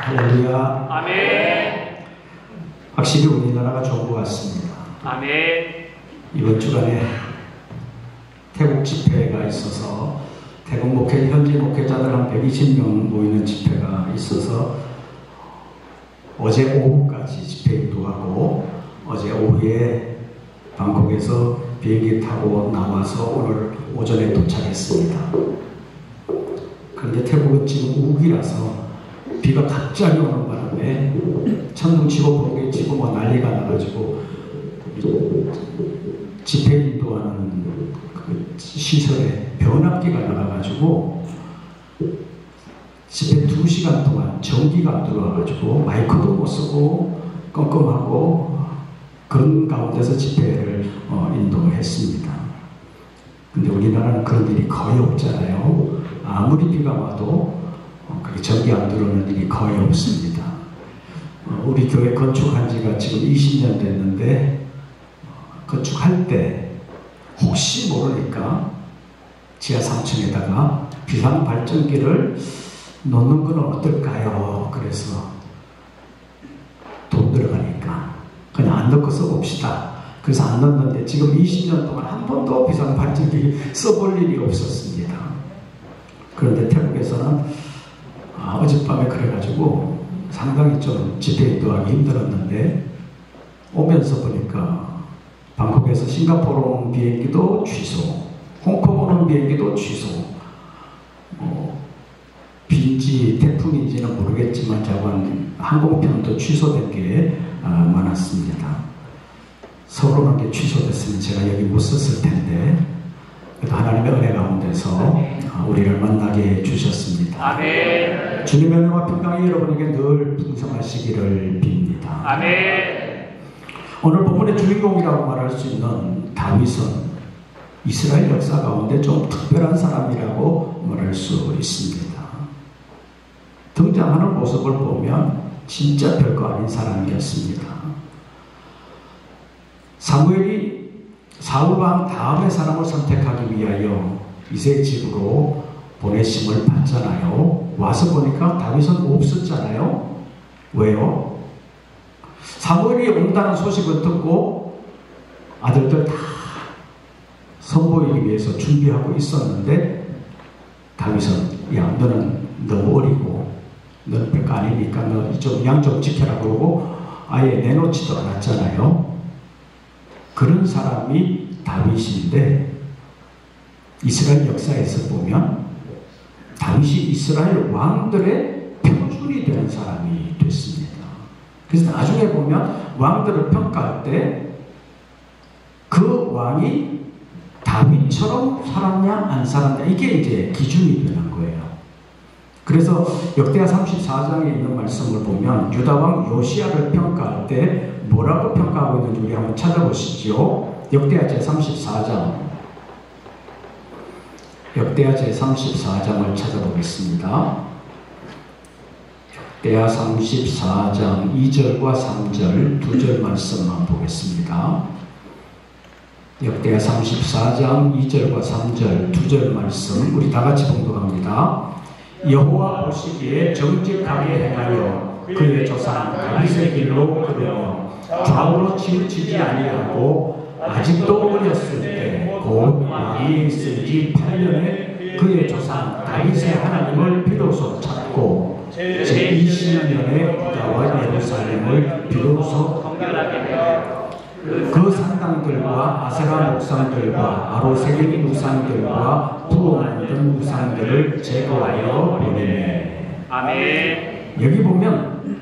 할렐루야. 아멘. 확실히 우리나라가 좋은 것 같습니다. 아멘. 이번 주간에 태국 집회가 있어서 태국 현지 목회자들 한 120명 모이는 집회가 있어서 어제 오후까지 집회 인도하고 어제 오후에 방콕에서 비행기 타고 나와서 오늘 오전에 도착했습니다. 그런데 태국은 지금 우기라서 비가 갑자기 오는 바람에 천둥 치고 번개 치고 뭐 난리가 나가지고 집회 인도하는 그 시설에 변압기가 나가가지고 집회 2시간 동안 전기가 안 들어와가지고 마이크도 못 쓰고 껌껌하고 그런 가운데서 집회를 인도했습니다. 근데 우리나라는 그런 일이 거의 없잖아요. 아무리 비가 와도 그렇게 전기 안 들어오는 일이 거의 없습니다. 우리 교회 건축한 지가 지금 20년 됐는데 건축할 때 혹시 모르니까 지하 3층에다가 비상발전기를 놓는 건 어떨까요? 그래서 돈 들어가니까 그냥 안 넣고 써봅시다. 그래서 안 넣었는데 지금 20년 동안 한 번도 비상발전기 써볼 일이 없었습니다. 그런데 태국에서는 어젯밤에 그래가지고 상당히 좀 집회 인도하기 힘들었는데 오면서 보니까 방콕에서 싱가포르 오는 비행기도 취소, 홍콩 오는 비행기도 취소, 비인지 태풍인지는 모르겠지만 자관 항공편도 취소된 게 많았습니다. 서울 오는 게 취소됐으면 제가 여기 못 썼을 텐데 그래도 하나님의 은혜 가운데서 우리를 만나게 해주셨습니다. 아멘. 주님의 은혜와 평강이 여러분에게 늘 풍성하시기를 빕니다. 아멘. 오늘 본문의 주인공이라고 말할 수 있는 다윗은 이스라엘 역사 가운데 좀 특별한 사람이라고 말할 수 있습니다. 등장하는 모습을 보면 진짜 별거 아닌 사람이었습니다. 사무엘이 사울왕 다음의 사람을 선택하기 위하여 이새의 집으로 보내심을 받잖아요. 와서 보니까 다윗은 없었잖아요. 왜요? 사무엘이 온다는 소식을 듣고 아들들 다 선보이기 위해서 준비하고 있었는데 다윗은 야 너는 너무 어리고 너는 별거 아니니까 너 좀 양 좀 지켜라 그러고 아예 내놓지도 않았잖아요. 그런 사람이 다윗인데 이스라엘 역사에서 보면 다윗이 이스라엘 왕들의 표준이 되는 사람이 됐습니다. 그래서 나중에 보면 왕들을 평가할 때 그 왕이 다윗처럼 살았냐 안 살았냐 이게 이제 기준이 되는 거예요. 그래서 역대하 34장에 있는 말씀을 보면 유다왕 요시야를 평가할 때 뭐라고 평가하고 있는지 우리 한번 찾아보시죠. 역대하 제34장 역대하 제34장을 찾아보겠습니다. 역대하 34장 2절과 3절 2절 말씀만 보겠습니다. 역대하 34장 2절과 3절 2절 말씀 우리 다같이 봉독합니다. 여호와 보시기에 정직하게 행하여 그의 조상 다윗의 길로 걸으며 좌우로 치우치지 아니하고 아직도 어렸을 때 곧 왕이 있은 지 8년에 그의 조상 다윗의 하나님을 비로소 찾고 제20년에 유다와 예루살렘을 비로소 건강하게 되어 그 산당들과 아세라 목상들과 아로세겔 우상들과 부어 만든 우상들을 제거하여 보내네. 아멘. 여기 보면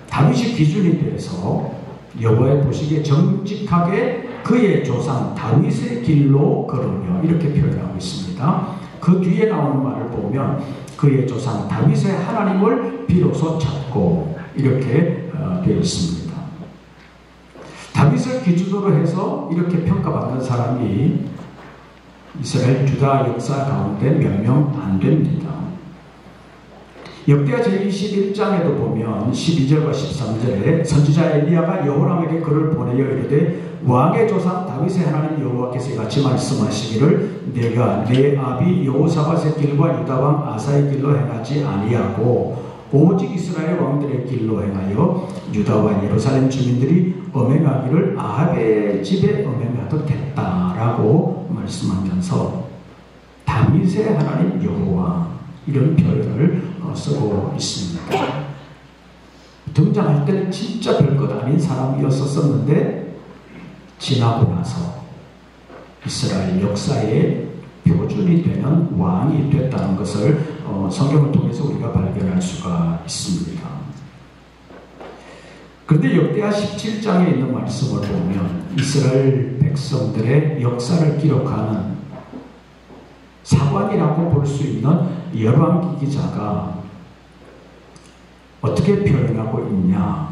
다윗이 기준이 돼서 여호와의 보시기에 정직하게 그의 조상 다윗의 길로 걸으며 이렇게 표현하고 있습니다. 그 뒤에 나오는 말을 보면 그의 조상 다윗의 하나님을 비로소 찾고 이렇게 되어 있습니다. 다윗을 기준으로 해서 이렇게 평가받는 사람이 이스라엘 유다 역사 가운데 몇 명 안 됩니다. 역대하 제21장에도 보면 12절과 13절에 선지자 엘리야가 여호람에게 그를 보내어 이르되 왕의 조상 다윗의 하나님 여호와께서 같이 말씀하시기를 내가 내 아비 여호사밧의 길과 유다왕 아사의 길로 행하지 아니하고 오직 이스라엘 왕들의 길로 행하여 유다와 예루살렘 주민들이 엄행하기를 아합의 집에 엄행하도 됐다라고 말씀하면서 다윗의 하나님 여호와 이런 표현을 쓰고 있습니다. 등장할 때는 진짜 별것 아닌 사람이었었는데 지나고 나서 이스라엘 역사의 표준이 되는 왕이 됐다는 것을 성경을 통해서 우리가 발견할 수가 있습니다. 그런데 역대하 17장에 있는 말씀을 보면 이스라엘 백성들의 역사를 기록하는 사관이라고 볼 수 있는 열왕기 기자가 어떻게 표현하고 있냐.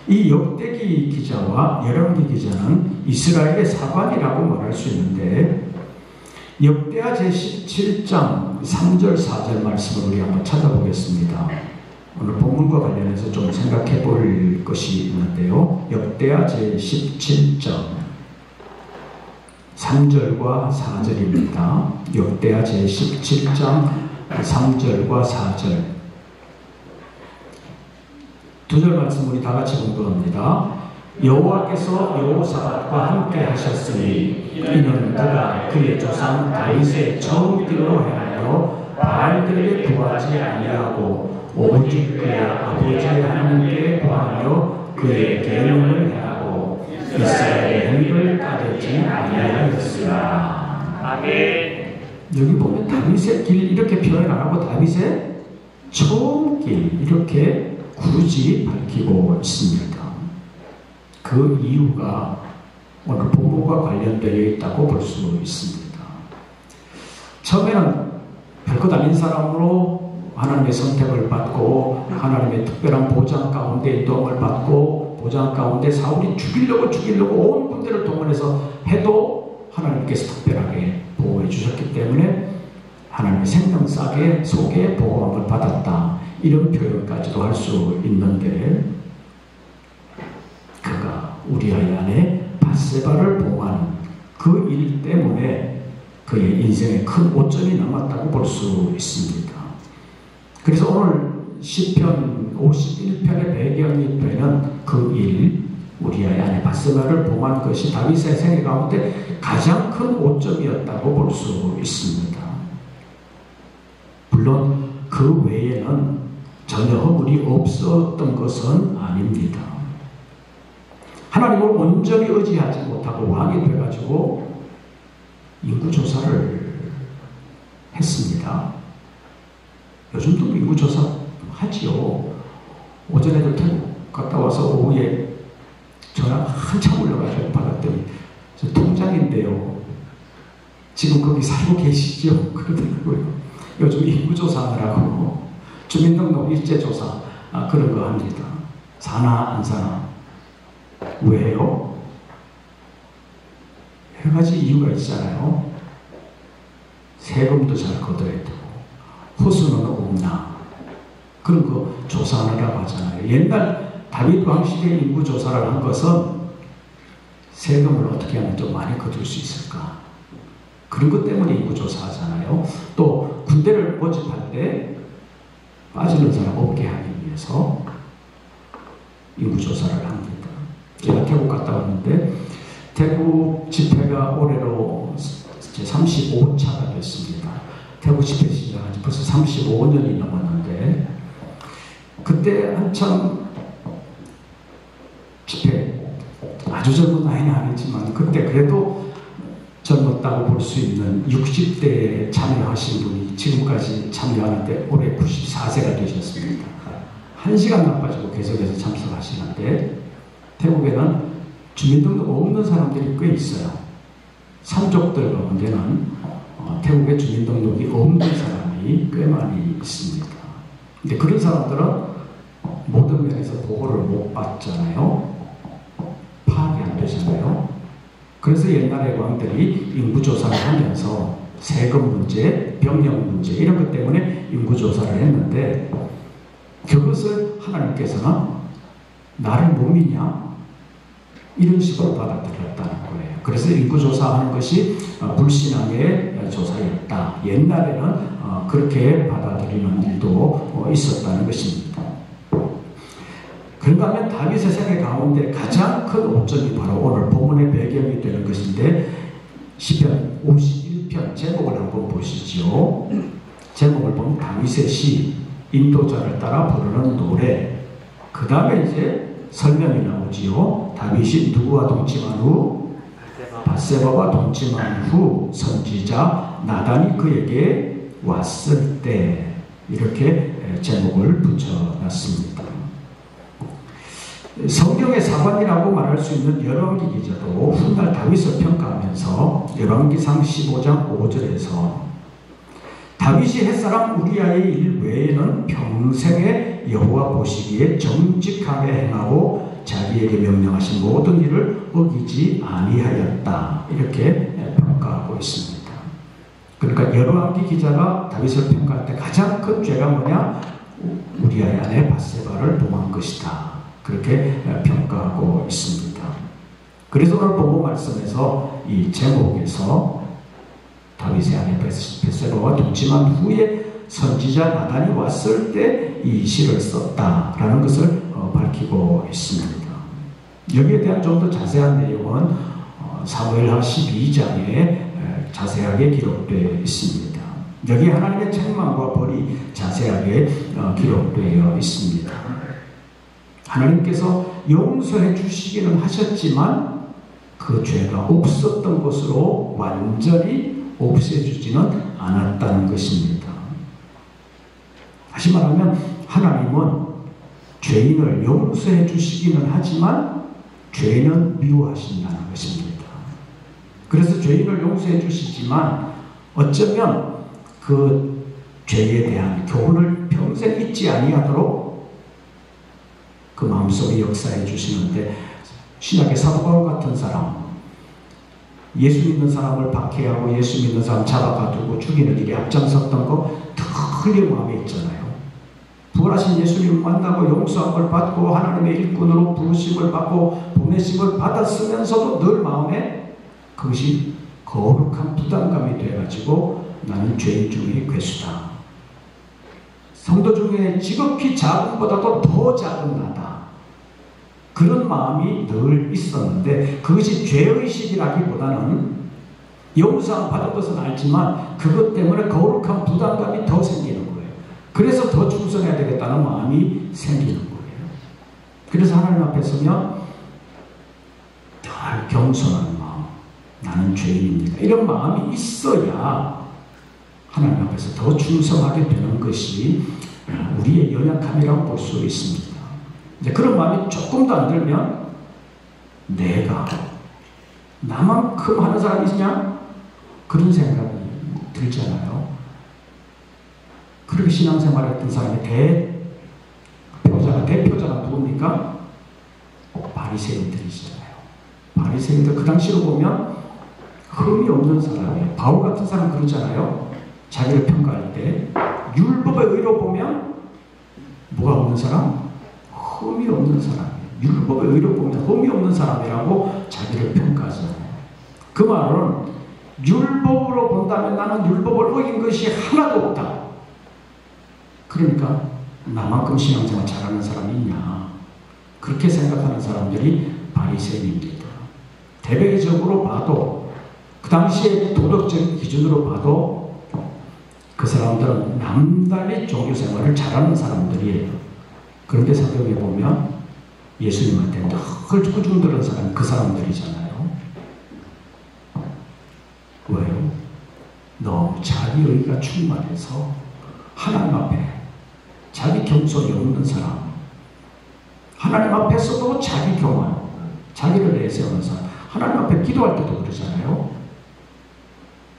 이 역대기 기자와 열왕기 기자는 이스라엘의 사관이라고 말할 수 있는데 역대하 제17장 3절 4절 말씀을 우리 한번 찾아보겠습니다. 오늘 본문과 관련해서 좀 생각해 볼 것이 있는데요. 역대하 제17장 3절과 4절입니다. 역대하 제17장 3절과 4절 두 절 말씀 우리 다 같이 공부합니다. 여호와께서 여호사밧과 함께 하셨으니 이는 그가 그의 조상 다윗의 정길로 행하여 바알들에게 구하지 아니하고 오직 그의 아버지 하나님께 구하며 그의 계명을 행하고 이스라엘의 행위를 따르지 아니하였으나. 아멘. 여기 보면 다윗의 길 이렇게 표현 안 하고 다윗의 처음 길 이렇게 굳이 밝히고 있습니다. 그 이유가 오늘 본문과 관련되어 있다고 볼 수 있습니다. 처음에는 별것 아닌 사람으로 하나님의 선택을 받고 하나님의 특별한 보장 가운데 도움을 받고 보장 가운데 사울이 죽이려고 온 군대를 동원해서 해도 하나님께서 특별하게 보호해 주셨기 때문에 하나님의 생명싸게 속에 보호함을 받았다. 이런 표현까지도 할 수 있는데 그가 우리아의 아내 밧세바를 봉하는 그 일 때문에 그의 인생에 큰 오점이 남았다고 볼 수 있습니다. 그래서 오늘 시편 51편의 배경이 되는 그 일, 우리아의 아내 밧세바를 봉한 것이 다윗의 생애 가운데 가장 큰 오점이었다고 볼 수 있습니다. 물론 그 외에는 전혀 허물이 없었던 것은 아닙니다. 하나님을 온전히 의지하지 못하고 왕이 돼가지고 인구조사를 했습니다. 요즘도 인구조사 하지요. 오전에도 태국 갔다 와서 오후에 전화 한참 올려가지고 받았더니 저 통장인데요. 지금 거기 살고 계시죠? 그러더라고요. 요즘 인구조사하느라고 주민등록 일제조사 그런 거 합니다. 사나 안 사나. 왜요? 여러 가지 이유가 있잖아요. 세금도 잘 걷어야 되고 호수는 없나 그런 거 조사하느라고 하잖아요. 옛날 다윗 왕실의 인구조사를 한 것은 세금을 어떻게 하면 좀 많이 거둘 수 있을까 그런 것 때문에 인구조사하잖아요. 또 군대를 모집할 때 빠지는 사람 없게 하기 위해서 인구조사를 합니다. 제가 태국 갔다 왔는데 태국 집회가 올해로 제 35차가 됐습니다. 태국 집회 시작한 지 벌써 35년이 넘었는데 그때 한참 집회 아주 젊은 나이는 아니지만 그때 그래도 젊었다고 볼 수 있는 60대에 참여하신 분이 지금까지 참여하는데 올해 94세가 되셨습니다. 1시간 나빠지고 계속해서 참석하시는데 태국에는 주민등록 없는 사람들이 꽤 있어요. 산족들 가운데는 태국에 주민등록이 없는 사람이 꽤 많이 있습니다. 근데 그런 사람들은 모든 면에서 보호를 못 받잖아요. 파악이 안 되잖아요. 그래서 옛날에 왕들이 인구조사를 하면서 세금 문제, 병력 문제 이런 것 때문에 인구조사를 했는데 그것을 하나님께서는 나를 못 믿냐? 이런 식으로 받아들였다는 거예요. 그래서 인구조사하는 것이 불신앙의 조사였다. 옛날에는 그렇게 받아들이는 일도 있었다는 것입니다. 그런가 하면 다윗의 생애 가운데 가장 큰 옵점이 바로 오늘 본문의 배경이 되는 것인데 시편 51편 제목을 한번 보시죠. 제목을 보면 다윗의 시, 인도자를 따라 부르는 노래. 그 다음에 이제 설명이 나오지요. 다윗이 누구와 동침한 후? 밧세바와 동침한 후 선지자 나단이 그에게 왔을 때, 이렇게 제목을 붙여놨습니다. 성경의 사관이라고 말할 수 있는 열왕기 기자도 훗날 다윗을 평가하면서 열왕기상 15장 5절에서 다윗이 햇사람 우리아의 일 외에는 평생에 여호와 보시기에 정직하게 행하고 자기에게 명령하신 모든 일을 어기지 아니하였다, 이렇게 평가하고 있습니다. 그러니까 열왕기 기자가 다윗을 평가할 때 가장 큰 죄가 뭐냐? 우리아의 아내 밧세바를 범한 것이다, 그렇게 평가하고 있습니다. 그래서 오늘 본문 말씀에서 이 제목에서 다윗의 아내 밧세바와 동침한 후에 선지자 나단이 왔을 때 이 시를 썼다라는 것을 밝히고 있습니다. 여기에 대한 좀 더 자세한 내용은 사무엘하 12장에 자세하게 기록되어 있습니다. 여기 하나님의 책망과 벌이 자세하게 기록되어 있습니다. 하나님께서 용서해 주시기는 하셨지만 그 죄가 없었던 것으로 완전히 없애주지는 않았다는 것입니다. 다시 말하면 하나님은 죄인을 용서해 주시기는 하지만 죄는 미워하신다는 것입니다. 그래서 죄인을 용서해 주시지만 어쩌면 그 죄에 대한 교훈을 평생 잊지 아니하도록 그 마음속에 역사해 주시는데, 신약의 사도 바울 같은 사람, 예수 믿는 사람을 박해하고 예수 믿는 사람 잡아가두고 죽이는 일에 앞장섰던 거 틀린 마음에 있잖아요. 부활하신 예수님을 만나고 용서함을 받고 하나님의 일꾼으로 부르심을 받고 보내심을 받았으면서도 늘 마음에 그것이 거룩한 부담감이 돼가지고 나는 죄인 중에 괴수다, 성도 중에 지극히 작은 것보다도 더 작은 나다, 그런 마음이 늘 있었는데 그것이 죄의식이라기보다는 용서함 받은 것은 알지만 그것 때문에 거룩한 부담감이 더 생기는 거예요. 그래서 더 충성해야 되겠다는 마음이 생기는 거예요. 그래서 하나님 앞에 서면 늘 겸손한 마음, 나는 죄인입니다, 이런 마음이 있어야 하나님 앞에서 더 충성하게 되는 것이 우리의 연약함이라고 볼 수 있습니다. 이제 그런 마음이 조금도 안 들면 내가 나만큼 하는 사람이 있냐? 그런 생각이 들잖아요. 그렇게 신앙생활을 했던 사람의 대표자가 누굽니까? 바리새인들이시잖아요. 바리새인들 그 당시로 보면 흠이 없는 사람이에요. 바울 같은 사람 그러잖아요. 자기를 평가할 때 율법의 의로 보면 뭐가 없는 사람? 흠이 없는 사람이에요. 율법의 의로 보면 흠이 없는 사람이라고 자기를 평가하잖아요. 그 말은 율법으로 본다면 나는 율법을 어긴 것이 하나도 없다. 그러니까 나만큼 신앙생활 잘하는 사람이 있냐, 그렇게 생각하는 사람들이 바리새인입니다. 대외적으로 봐도, 그 당시의 도덕적인 기준으로 봐도 그 사람들은 남달리 종교생활을 잘하는 사람들이에요. 그런데 성경에 보면 예수님한테 늘 꾸중들은 사람이 그 사람들이잖아요. 왜요? 너무 자기 의가 충만해서 하나님 앞에 자기 겸손이 없는 사람, 하나님 앞에서도 자기 교만, 자기를 내세우는 사람, 하나님 앞에 기도할 때도 그러잖아요.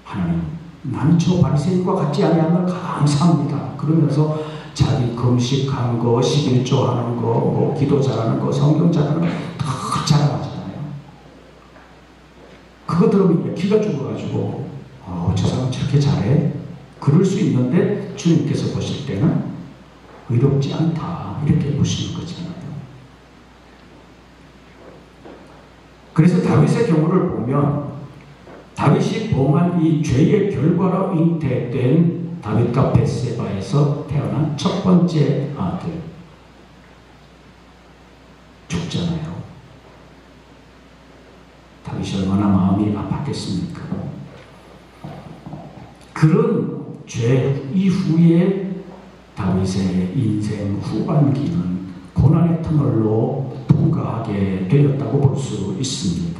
하나님, 나는 저 바리새인과 같지 아니하면 감사합니다. 그러면서 자기 금식한 거, 11조 하는 거, 뭐 기도 잘하는 거, 성경 잘하는 거 다 자랑하잖아요. 그거 들으면 기가 죽어가지고 저 사람 저렇게 잘해? 그럴 수 있는데 주님께서 보실 때는 의롭지 않다, 이렇게 보시는 거잖아요. 그래서 다윗의 경우를 보면 다윗이 범한 이 죄의 결과로 잉태된 다윗과 벳세바에서 태어난 첫 번째 아들 죽잖아요. 다윗이 얼마나 마음이 아팠겠습니까? 그런 죄 이후에 다윗의 인생 후반기는 고난의 터널로 통과하게 되었다고 볼 수 있습니다.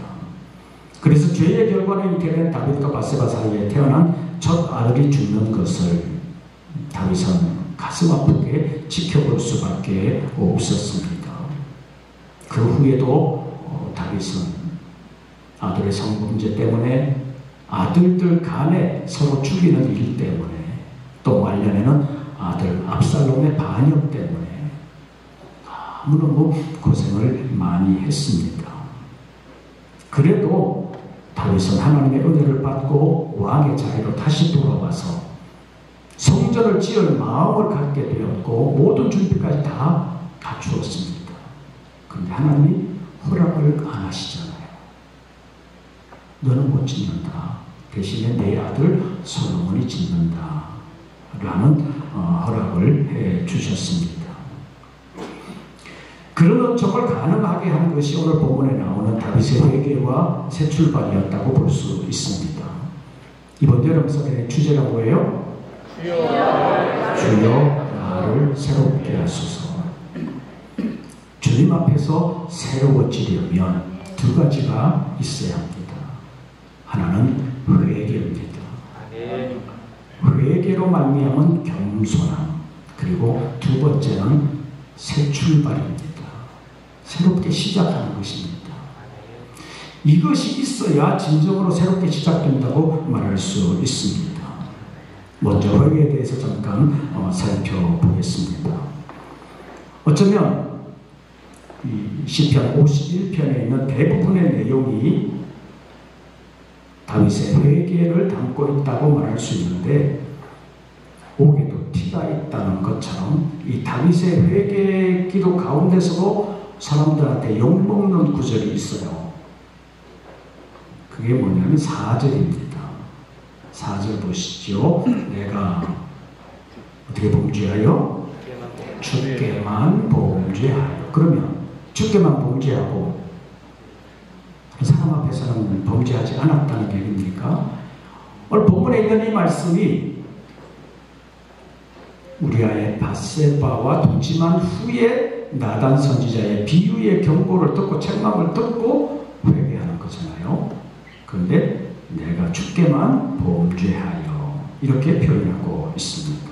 그래서 죄의 결과는 이렇게 된 다윗과 바세바 사이에 태어난 첫 아들이 죽는 것을 다윗은 가슴 아프게 지켜볼 수밖에 없었습니다. 그 후에도 다윗은 아들의 성범죄 때문에, 아들들 간에 서로 죽이는 일 때문에, 또 말년에는 아들 압살롬의 반역 때문에 너무너무 고생을 많이 했습니다. 그래도 다윗은 하나님의 은혜를 받고 왕의 자리로 다시 돌아와서 성전을 지을 마음을 갖게 되었고 모든 준비까지 다 갖추었습니다. 그런데 하나님이 허락을 안 하시잖아요. 너는 못 짓는다. 대신에 내 아들 솔로몬이 짓는다. 라는 허락을 해 주셨습니다. 그러나 정말 가능하게 한 것이 오늘 본문에 나오는 다윗의 회개와 새 출발이었다고 볼 수 있습니다. 이번 여름 설의 주제가 뭐예요? 주여 나를 새롭게 하소서. 주님 앞에서 새로워지려면 두 가지가 있어야 합니다. 하나는 회개입니다. 회개로 말미암은 겸손함, 그리고 두 번째는 새 출발입니다. 새롭게 시작하는 것입니다. 이것이 있어야 진정으로 새롭게 시작된다고 말할 수 있습니다. 먼저 회개에 대해서 잠깐 살펴보겠습니다. 어쩌면 이 시편 51편에 있는 대부분의 내용이 다윗의 회개를 담고 있다고 말할 수 있는데, 옥에도 티가 있다는 것처럼 이 다윗의 회개 기도 가운데서도 사람들한테 욕먹는 구절이 있어요. 그게 뭐냐면 4절입니다. 4절 보시죠. 내가 어떻게 범죄하여? 주께만 범죄하여. 그러면 주께만 범죄하고 사람 앞에서는 범죄하지 않았다는 얘기입니까? 오늘 본문에 있는 이 말씀이 우리아의 바세바와 동침한 후에 나단 선지자의 비유의 경고를 듣고 책망을 듣고 회개하는 거잖아요. 그런데 내가 주께만 범죄하여 이렇게 표현하고 있습니다.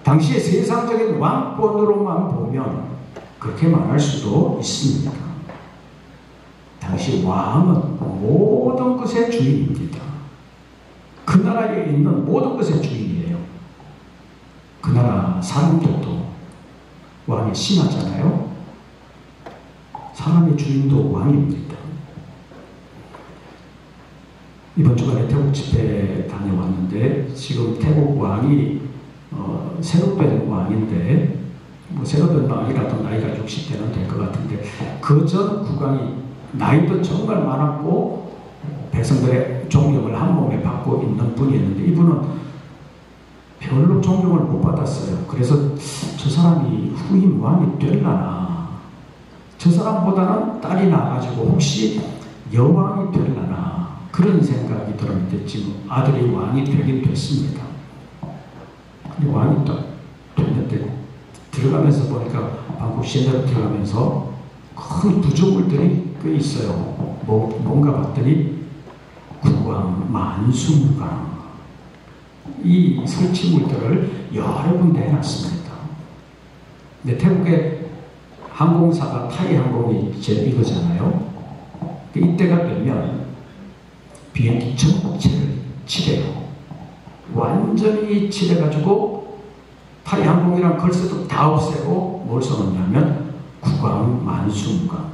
당시의 세상적인 왕권으로만 보면 그렇게 말할 수도 있습니다. 당시 왕은 모든 것의 주인입니다. 그 나라에 있는 모든 것의 주인이에요. 그 나라 사람들도 왕에 신하잖아요. 사람의 주인도 왕입니다. 이번 주간에 태국 집회 다녀왔는데 지금 태국 왕이 새로 된 왕인데 새로 된 왕이라도 나이가 60대는 될 것 같은데 그 전 국왕이 나이도 정말 많았고 백성들의 존경을 한 몸에 받고 있는 분이었는데 이분은 별로 존경을 못 받았어요. 그래서 저 사람이 후임 왕이 되려나, 저 사람보다는 딸이 나가지고 혹시 여왕이 되려나 그런 생각이 들었는데 지금 아들이 왕이 되긴 됐습니다. 근데 왕이 또 됐는데 들어가면서 보니까 방콕 시내로 들어가면서 큰 구조물들이 꽤 있어요. 뭔가 봤더니 국왕, 만수무강 이 설치물들을 여러 군데 해놨습니다. 근데 태국의 항공사가 타이항공이 제일 이거잖아요. 이때가 되면 비행기 전체를 칠해요. 완전히 칠해가지고 타이항공이랑 글쎄도 다 없애고 뭘 써놓냐면 국왕, 만수무강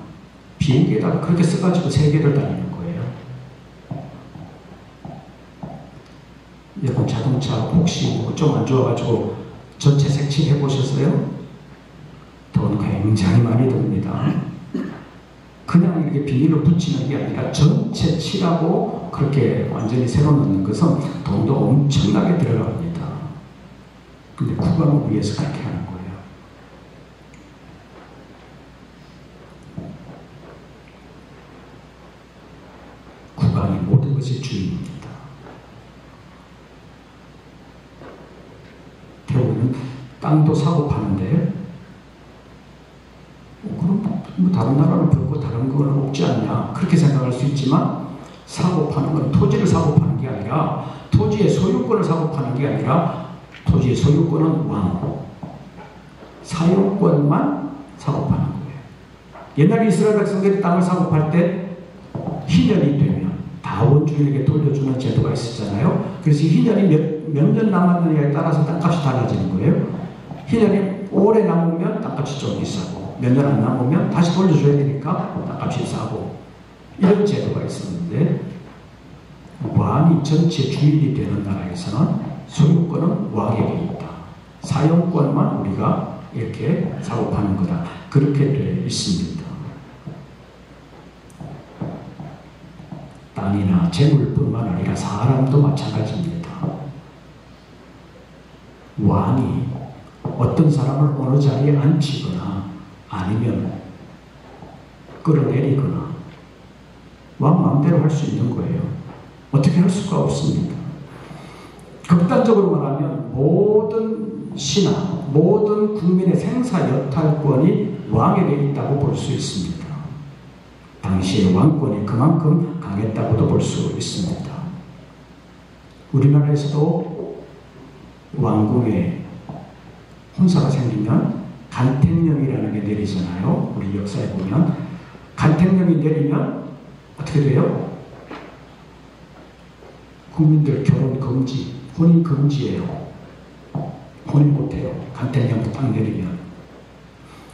비행기에다가 그렇게 써가지고 세계를 다니는 거예요. 여러분 자동차 혹시 좀 안 좋아가지고 전체 색칠해 보셨어요? 돈 굉장히 많이 듭니다. 그냥 이렇게 비닐로 붙이는 게 아니라 전체 칠하고 그렇게 완전히 새로 넣는 것은 돈도 엄청나게 들어갑니다. 근데 국왕을 위해서 그렇게 하는 거예요. 국왕이 모든 것의 주인입니다. 태국에는 땅도 사고 파는데 그럼 뭐 다른 나라는 별거 다른 건 없지 않냐 그렇게 생각할 수 있지만 사고 파는 건 토지를 사고 파는 게 아니라 토지의 소유권을 사고 파는 게 아니라 토지의 소유권은 왕, 사용권만 사고 파는 거예요. 옛날 이스라엘 백성들이 땅을 사고 팔 때 희년이 되면 다원주에게 돌려주는 제도가 있었잖아요. 그래서 희년이 몇 년 남았느냐에 따라서 땅값이 달라지는 거예요. 희년이 오래 남으면 땅값이 좀 비싸고 몇 년 안 남으면 다시 돌려줘야 되니까 땅값이 싸고 이런 제도가 있었는데 왕이 전체 주인이 되는 나라에서는 소유권은 왕에게 있다. 사용권만 우리가 이렇게 사고 파는 거다. 그렇게 되어 있습니다. 땅이나 재물뿐만 아니라 사람도 마찬가지입니다. 왕이 어떤 사람을 어느 자리에 앉히거나 아니면 끌어내리거나 왕 마음대로 할 수 있는 거예요. 어떻게 할 수가 없습니다. 극단적으로 말하면 모든 신하, 모든 국민의 생사 여탈권이 왕에게 있다고 볼 수 있습니다. 당시의 왕권이 그만큼 강했다고도 볼 수 있습니다. 우리나라에서도 왕궁에 혼사가 생기면 간택령이라는 게 내리잖아요. 우리 역사에 보면 간택령이 내리면 어떻게 돼요? 국민들 결혼 금지, 혼인 금지예요. 혼인 못해요. 간택령 딱 내리면.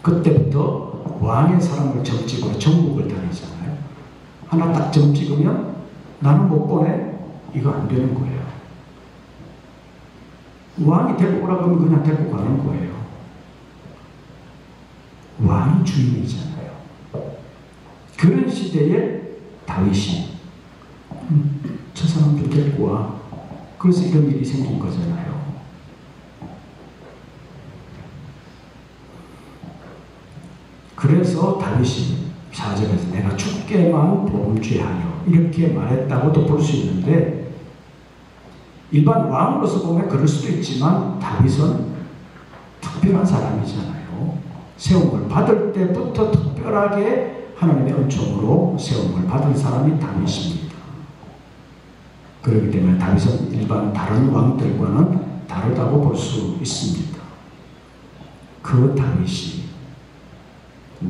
그때부터 왕의 사람을 점찍으로 전국을 다니잖아요. 하나 딱 점 찍으면 나는 못 보내? 이거 안 되는 거예요. 왕이 데리고 오라고 하면 그냥 데리고 가는 거예요. 왕이 주인이잖아요. 그런 시대에 다윗이 저 사람들 데리고 와. 그래서 이런 일이 생긴 거잖아요. 그래서 다윗이 4절에서 내가 주께만 범죄하여 이렇게 말했다고도 볼 수 있는데 일반 왕으로서 보면 그럴 수도 있지만 다윗은 특별한 사람이잖아요. 세움을 받을 때부터 특별하게 하나님의 은총으로 세움을 받은 사람이 다윗입니다. 그렇기 때문에 다윗은 일반 다른 왕들과는 다르다고 볼 수 있습니다. 그 다윗이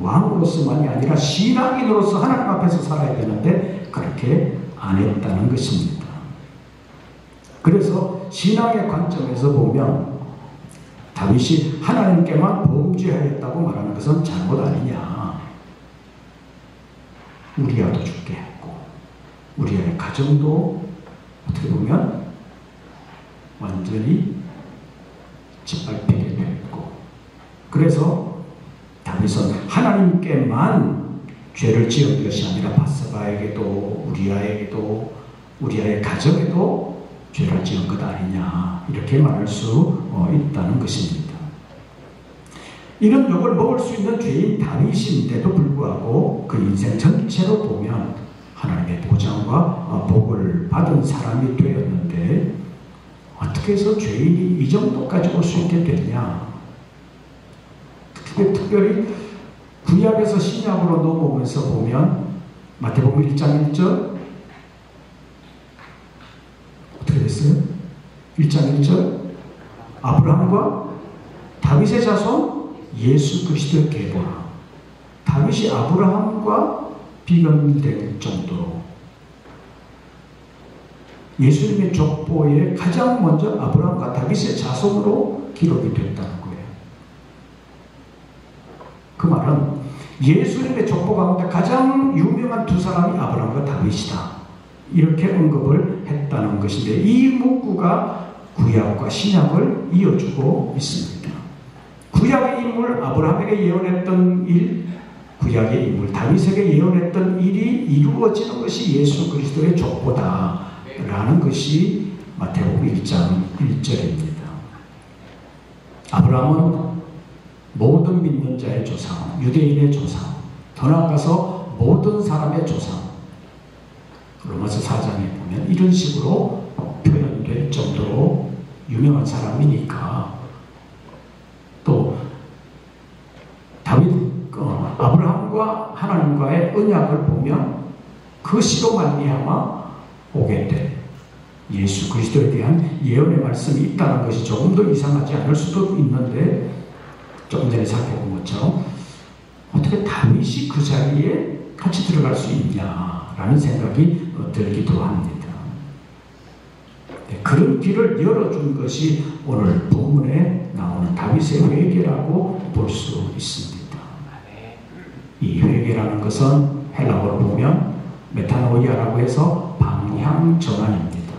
왕으로서만이 아니라 신앙인으로서 하나님 앞에서 살아야 되는데 그렇게 안 했다는 것입니다. 그래서 신앙의 관점에서 보면 다윗이 하나님께만 범죄하였다고 말하는 것은 잘못 아니냐. 우리아도 죽게 했고 우리아의 가정도 어떻게 보면 완전히 짓밟히게 됐고 그래서 다윗은 하나님께만 죄를 지은 것이 아니라 바세바에게도 우리아에게도 우리아의 가정에도 죄를 지은 것 아니냐 이렇게 말할 수 있다는 것입니다. 이런 욕을 먹을 수 있는 죄인 다윗인데도 불구하고 그 인생 전체로 보면 하나님의 보장과 복을 받은 사람이 되었는데 어떻게 해서 죄인이 이 정도까지 올 수 있게 됐냐. 특별히 구약에서 신약으로 넘어오면서 보면 마태복음 1장 1절 어떻게 됐어요? 1장 1절 아브라함과 다윗의 자손 예수 그리스도의 계보라. 다윗이 아브라함과 비교될 정도로 예수님의 족보에 가장 먼저 아브라함과 다윗의 자손으로 기록이 됐다는 거예요. 그 말은 예수님의 족보 가운데 가장 유명한 두 사람이 아브라함과 다윗이다. 이렇게 언급을 했다는 것인데 이 문구가 구약과 신약을 이어주고 있습니다. 구약의 인물 아브라함에게 예언했던 일 구약의 인물 다윗에게 예언했던 일이 이루어지는 것이 예수 그리스도의 족보다라는 것이 마태복음 1장 1절입니다. 아브라함은 모든 믿는 자의 조상, 유대인의 조상, 더 나아가서 모든 사람의 조상. 로마서 4장에 보면 이런 식으로 표현될 정도로 유명한 사람이니까. 또 다윗 아브라함과 하나님과의 언약을 보면 그 씨로 말미암아 오게 된 예수 그리스도에 대한 예언의 말씀이 있다는 것이 조금 더 이상하지 않을 수도 있는데, 조금 전에 살펴본 것처럼 어떻게 다윗이 그 자리에 같이 들어갈 수 있냐라는 생각이 들기도 합니다. 그런 길을 열어준 것이 오늘 본문에 나오는 다윗의 회개라고 볼 수 있습니다. 이 회개라는 것은 헬라어로 보면 메타노이아라고 해서 방향 전환입니다.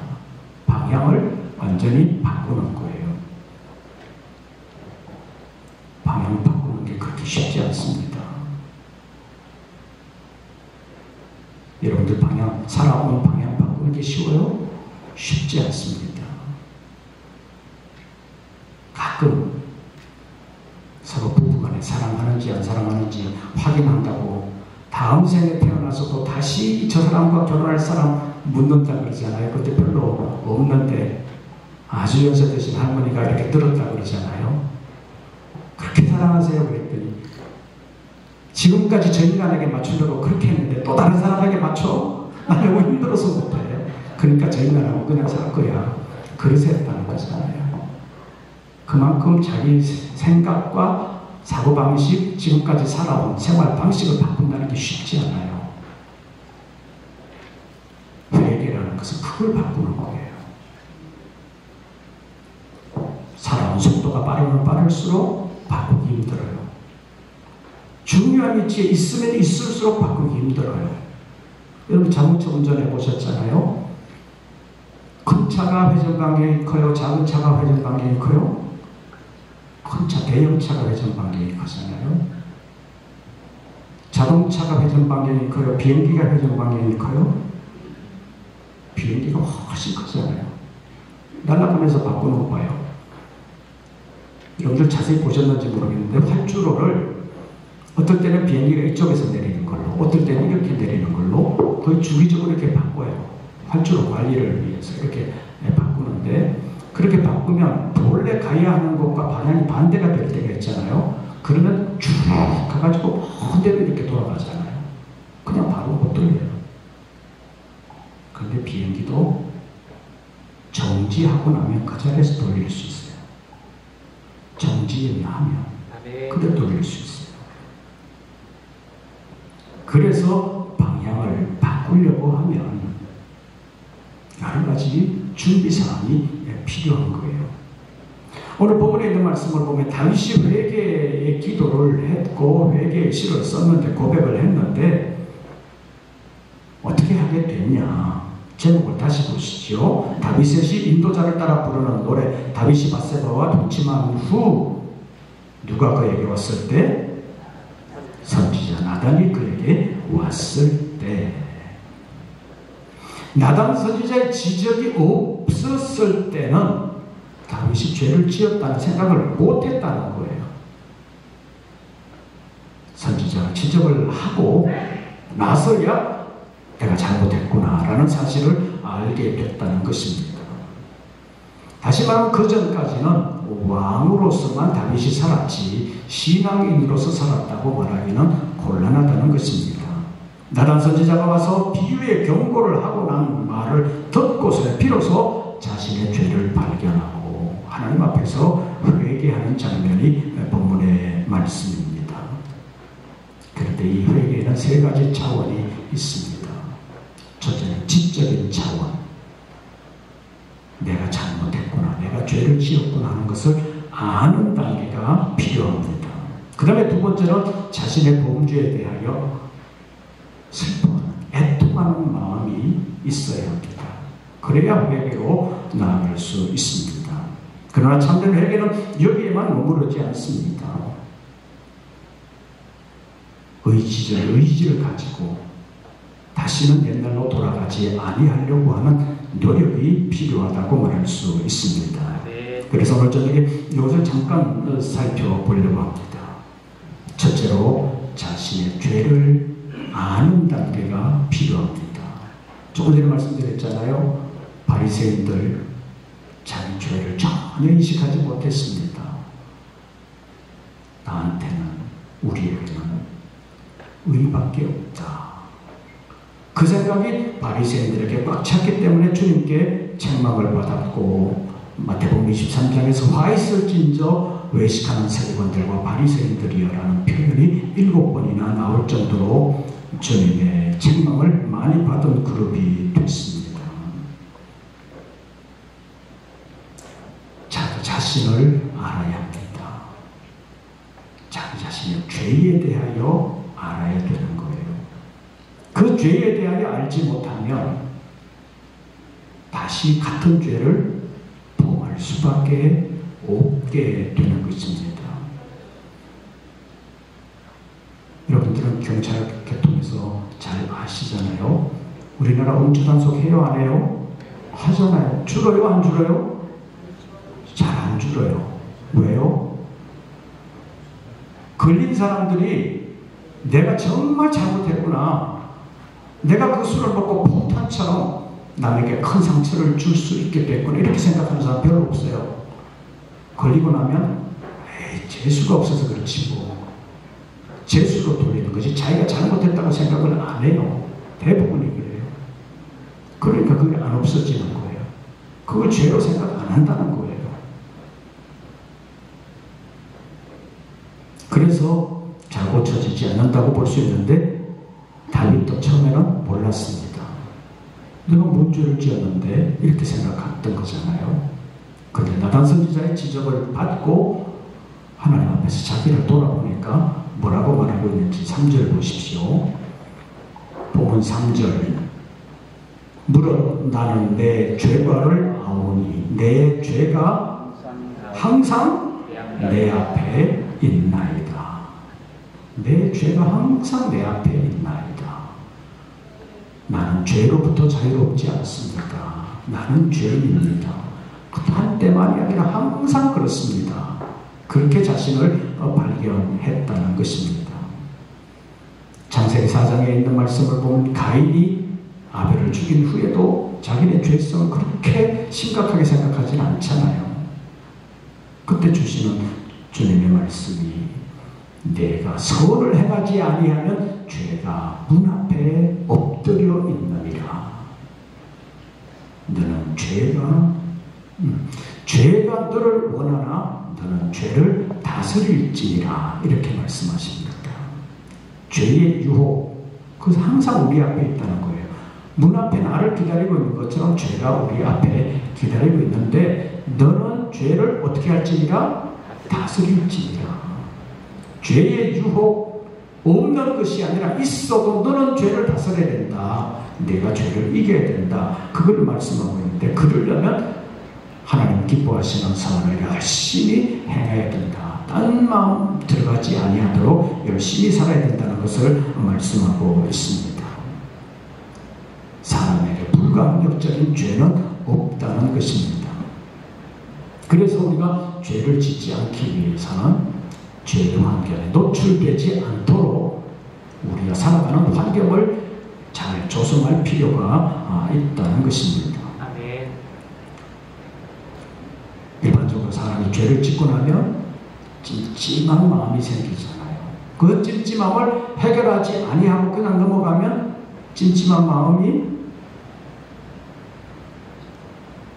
방향을 완전히 바꾸는 거예요. 방향 바꾸는 게 그렇게 쉽지 않습니다. 여러분들 살아오는 방향 바꾸는 게 쉬워요? 쉽지 않습니다. 가끔 서로 부부간에 사랑하는지 안 사랑하는지 확인한다고 다음 생에 태어나서도 다시 저 사람과 결혼할 사람 묻는다 그러잖아요. 그때 별로 없는데 아주 연세 드신 할머니가 이렇게 들었다 그러잖아요. 그렇게 사랑하세요 그랬더니 지금까지 저 인간에게 맞추려고 그렇게 했는데 또 다른 사람에게 맞춰? 나 너무 힘들어서 못해. 그러니까 저 인간하고 그냥 살 거야. 그래서 했다는 거잖아요. 그만큼 자기 생각과 사고방식, 지금까지 살아온 생활 방식을 바꾼다는 게 쉽지 않아요. 회개라는 것은 그걸 바꾸는 거예요. 살아온 속도가 빠르면 빠를수록 바꾸기 힘들어요. 중요한 위치에 있으면 있을수록 바꾸기 힘들어요. 여러분 자동차 운전해 보셨잖아요. 큰 차가 회전 반경이 커요? 작은 차가 회전 반경이 커요? 큰 차, 대형차가 회전 반경이 크잖아요. 자동차가 회전 반경이 커요? 비행기가 회전 반경이 커요? 비행기가 훨씬 크잖아요. 날아가면서 바꾸는 거예요. 여러분들 자세히 보셨는지 모르겠는데 활주로를 어떨 때는 비행기가 이쪽에서 내리는 걸로, 어떨 때는 이렇게 내리는 걸로 거의 주기적으로 이렇게 바꿔요. 활주로 관리를 위해서 이렇게 바꾸는데, 그렇게 바꾸면 본래 가야 하는 것과 방향이 반대가 될 때가 있잖아요. 그러면 쭉 가가지고 그대로 이렇게 돌아가잖아요. 그냥 바로 못 돌려요. 그런데 비행기도 정지하고 나면 그 자리에서 돌릴 수 있어요. 정지하면 그대로 돌릴 수 있어요. 그래서 방향을 바꾸려고 하면 여러 가지 준비사항이 필요한 거예요. 오늘 본문에 있는 말씀을 보면 다윗이 회개의 기도를 했고 회개의 시를 썼는데, 고백을 했는데 어떻게 하게 됐냐. 제목을 다시 보시죠. 다윗의 시 인도자를 따라 부르는 노래. 다윗이 밧세바와 동침한 후 누가 그에게 왔을 때? 선지자 나단이 그에게 왔을 때. 나단 선지자의 지적이 없었을 때는 다윗이 죄를 지었다는 생각을 못했다는 거예요. 선지자가 지적을 하고 나서야 내가 잘못했구나 라는 사실을 알게 됐다는 것입니다. 다시 말하면 그 전까지는 왕으로서만 다윗이 살았지 신앙인으로서 살았다고 말하기는 곤란하다는 것입니다. 나단 선지자가 와서 비유의 경고를 하고 난 말을 듣고서 비로소 자신의 죄를 발견하고 하나님 앞에서 회개하는 장면이 본문의 말씀입니다. 그런데 이 회개에는 세 가지 차원이 있습니다. 첫째는 지적인 차원. 내가 잘못했구나, 내가 죄를 지었구나 하는 것을 아는 단계가 필요합니다. 그 다음에 두 번째는 자신의 범죄에 대하여 슬퍼하는, 애통하는 마음이 있어야 합니다. 그래야 회개로 나아갈 수 있습니다. 그러나 참된 회개는 여기에만 머무르지 않습니다. 의지를 가지고 다시는 옛날로 돌아가지 아니하려고 하는 노력이 필요하다고 말할 수 있습니다. 그래서 오늘 저녁에 이것을 잠깐 살펴보려고 합니다. 첫째로 자신의 죄를 아는 단계가 필요합니다. 조금 전에 말씀드렸잖아요. 바리새인들 자기 죄를 전혀 인식하지 못했습니다. 나한테는, 우리에게는 의밖에 없다. 그 생각이 바리새인들에게 꽉 찼기 때문에 주님께 책망을 받았고, 마태복음 23장에서 화 있을진저 외식하는 세리관들과 바리새인들이여라는 표현이 7번이나 나올 정도로 주님의 책망을 많이 받은 그룹이 됐습니다. 자기 자신을 알아야 합니다. 자기 자신의 죄에 대하여 알아야 되는 거예요. 그 죄에 대하여 알지 못하면 다시 같은 죄를 범할 수밖에 없게 되는 것입니다. 여러분들은 경찰 통해서 잘 아시잖아요. 우리나라 음주단속 해요, 안 해요? 하잖아요. 줄어요, 안 줄어요? 잘 안 줄어요. 왜요? 걸린 사람들이 내가 정말 잘못했구나, 내가 그 술을 먹고 폭탄처럼 남에게 큰 상처를 줄 수 있게 됐구나, 이렇게 생각하는 사람 별로 없어요. 걸리고 나면 재수가 없어서 그렇지 뭐, 재수로 돌리는 거지 자기가 잘못했다고 생각을 안 해요. 대부분이 그래요. 그러니까 그게 안 없어지는 거예요. 그걸 죄로 생각 안 한다는 거예요. 그래서 잘 고쳐지지 않는다고 볼 수 있는데, 다윗도 처음에는 몰랐습니다. 내가 뭔 죄를 지었는데 이렇게 생각했던 거잖아요. 그런데 나단 선지자의 지적을 받고 하나님 앞에서 자기를 돌아보니까 뭐라고 말하고 있는지 3절 보십시오. 본문 3절. 무릇 나는 내 죄과를 아오니 내 죄가 항상 내 앞에 있나이다. 내 죄가 항상 내 앞에 있나이다. 나는 죄로부터 자유롭지 않습니다. 나는 죄인입니다. 한때만이 아니라 항상 그렇습니다. 그렇게 자신을 발견했다는 것입니다. 창세기 4장에 있는 말씀을 보면 가인이 아벨을 죽인 후에도 자기의 죄성을 그렇게 심각하게 생각하지는 않잖아요. 그때 주시는 주님의 말씀이 내가 선을 행하지 아니하면 죄가 문 앞에 엎드려 있느니라. 너는 죄가 너를 원하나 너는 죄를 다스릴지니라, 이렇게 말씀하십니다. 죄의 유혹, 그것은 항상 우리 앞에 있다는 거예요. 문 앞에 나를 기다리고 있는 것처럼 죄가 우리 앞에 기다리고 있는데, 너는 죄를 어떻게 할지니라? 다스릴지니라. 죄의 유혹 없는 것이 아니라 있어도 너는 죄를 다스려야 된다. 내가 죄를 이겨야 된다. 그걸 말씀하고 있는데, 그러려면 하나님 기뻐하시는 선을 열심히 행해야 된다. 딴 마음 들어가지 아니하도록 열심히 살아야 된다는 것을 말씀하고 있습니다. 사람에게 불가항력적인 죄는 없다는 것입니다. 그래서 우리가 죄를 짓지 않기 위해서는 죄의 환경에 노출되지 않도록 우리가 살아가는 환경을 잘 조성할 필요가 있다는 것입니다. 아멘. 일반적으로 사람이 죄를 짓고 나면 찜찜한 마음이 생기잖아요. 그 찜찜함을 해결하지 아니하고 그냥 넘어가면 찜찜한 마음이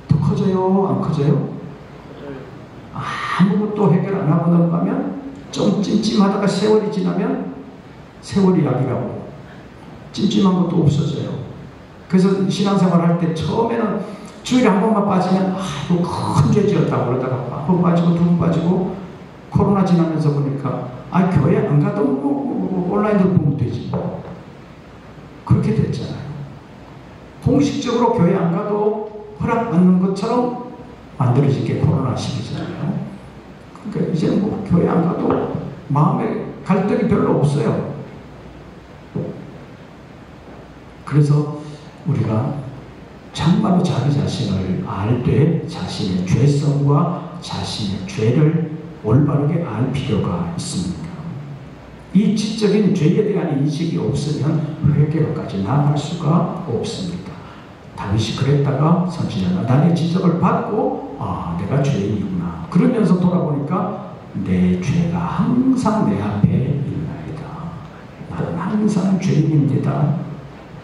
더 커져요, 안 커져요? 아무것도 해결 안 하고 넘어가면 좀 찜찜하다가 세월이 지나면 세월이 약이라고 찜찜한 것도 없어져요. 그래서 신앙생활 할 때 처음에는 주일에 한 번만 빠지면 이거 큰 죄 지었다고 그러다가 한 번 빠지고 두 번 빠지고, 코로나 지나면서 보니까 교회 안 가도 온라인으로 보면 되지, 그렇게 됐잖아요. 공식적으로 교회 안 가도 허락받는 것처럼 만들어진 게 코로나 시기잖아요. 그러니까 이제 교회 안 가도 마음에 갈등이 별로 없어요. 그래서 우리가 정말로 자기 자신을 알 때 자신의 죄성과 자신의 죄를 올바르게 알 필요가 있습니다. 이 지적인 죄에 대한 인식이 없으면 회개로까지 나아갈 수가 없습니다. 다윗이 그랬다가 선지자가 나의 지적을 받고 내가 죄인이구나. 그러면서 돌아보니까 내 죄가 항상 내 앞에 있나이다. 나는 항상 죄인입니다.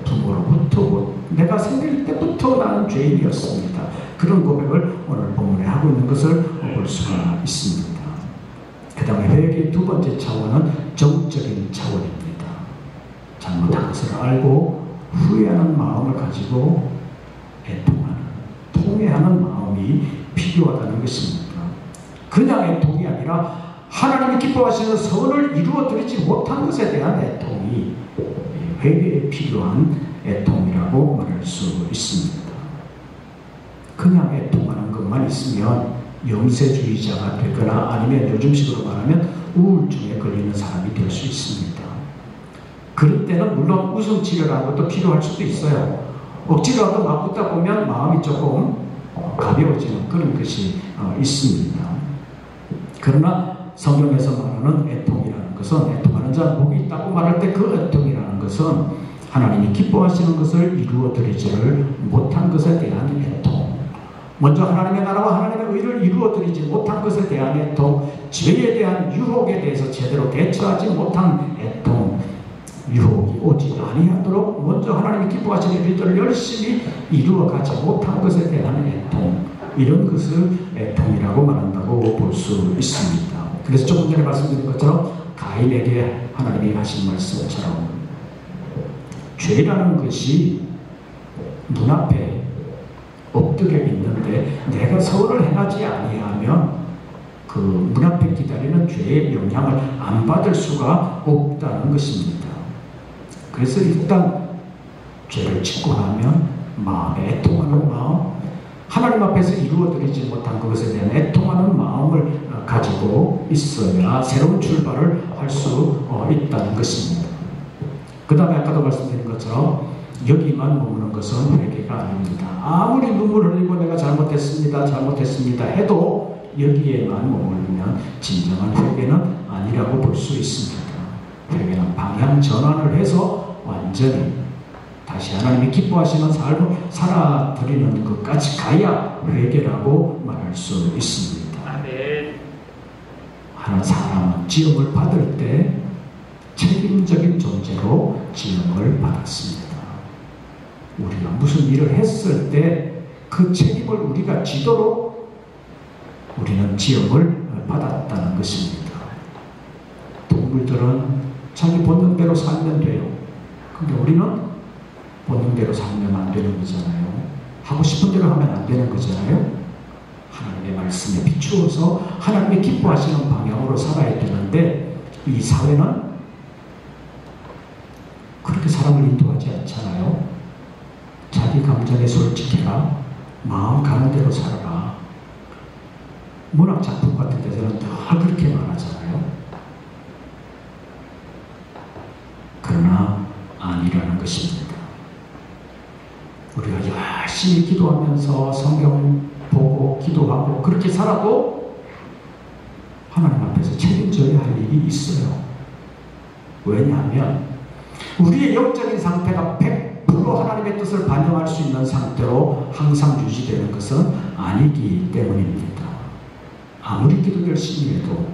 부모로부터 내가 생길 때부터 나는 죄인이었습니다. 그런 고백을 오늘 본문에 하고 있는 것을 볼 수가 있습니다. 그 다음에 회개의 두 번째 차원은 정적인 차원입니다. 잘못한 것을 알고 후회하는 마음을 가지고 애통하는, 통회하는 마음이 필요하다는 것입니다. 그냥 애통이 아니라 하나님이 기뻐하시는 선을 이루어드리지 못한 것에 대한 애통이 회개에 필요한 애통이라고 말할 수 있습니다. 그냥 애통하는 것만 있으면 염세주의자가 되거나 아니면 요즘식으로 말하면 우울증에 걸리는 사람이 될 수 있습니다. 그럴 때는 물론 웃음 치료라는 것도 필요할 수도 있어요. 억지로라도 막 웃다 보면 마음이 조금 가벼워지는 그런 것이 있습니다. 그러나 성경에서 말하는 애통이라는 것은, 애통하는 자는 복이 있다고 말할 때 그 애통이라는 것은 하나님이 기뻐하시는 것을 이루어드리지를 못한 것에 대한 애통, 먼저 하나님의 나라와 하나님의 의를 이루어드리지 못한 것에 대한 애통, 죄에 대한 유혹에 대해서 제대로 대처하지 못한 애통, 유혹이 오지 아니하도록 먼저 하나님이 기뻐하시는 일들을 열심히 이루어가지 못한 것에 대한 애통, 이런 것을 애통이라고 말한다고 볼 수 있습니다. 그래서 조금 전에 말씀드린 것처럼 가인에게 하나님이 하신 말씀처럼 죄라는 것이 눈앞에 엎드려 있는데 내가 선을 행하지 아니하면 그 문 앞에 기다리는 죄의 영향을 안 받을 수가 없다는 것입니다. 그래서 일단 죄를 짓고 나면 마음에 애통하는 마음, 하나님 앞에서 이루어드리지 못한 그것에 대한 애통하는 마음을 가지고 있어야 새로운 출발을 할 수 있다는 것입니다. 그 다음에 아까도 말씀드린 것처럼 여기만 머무는 것은 회개가 아닙니다. 아무리 눈물 흘리고 내가 잘못했습니다 해도 여기에만 머물면 진정한 회개는 아니라고 볼 수 있습니다. 회개는 방향 전환을 해서 완전히 다시 하나님이 기뻐하시는 삶을 살아드리는 것까지 가야 회개라고 말할 수 있습니다. 하는 사람은 지음을 받을 때 책임적인 존재로 지음을 받았습니다. 우리가 무슨 일을 했을 때 그 책임을 우리가 지도록 우리는 지음을 받았다는 것입니다. 동물들은 자기 본능대로 살면 돼요. 근데 우리는 본능대로 살면 안 되는 거잖아요. 하고 싶은 대로 하면 안 되는 거잖아요. 하나님의 말씀에 비추어서 하나님이 기뻐하시는 방향으로 살아야 되는데 이 사회는 그렇게 사람을 인도하지 않잖아요. 자기 감정에 솔직해라. 마음 가는 대로 살아라. 문학 작품 같은 데서는 다 그렇게 말하잖아요. 그러나 아니라는 것입니다. 우리가 열심히 기도하면서 성경 보고 기도하고 그렇게 살아도 하나님 앞에서 책임져야 할 일이 있어요. 왜냐하면 우리의 영적인 상태가 100% 하나님의 뜻을 반영할 수 있는 상태로 항상 유지되는 것은 아니기 때문입니다. 아무리 기도 열심히 해도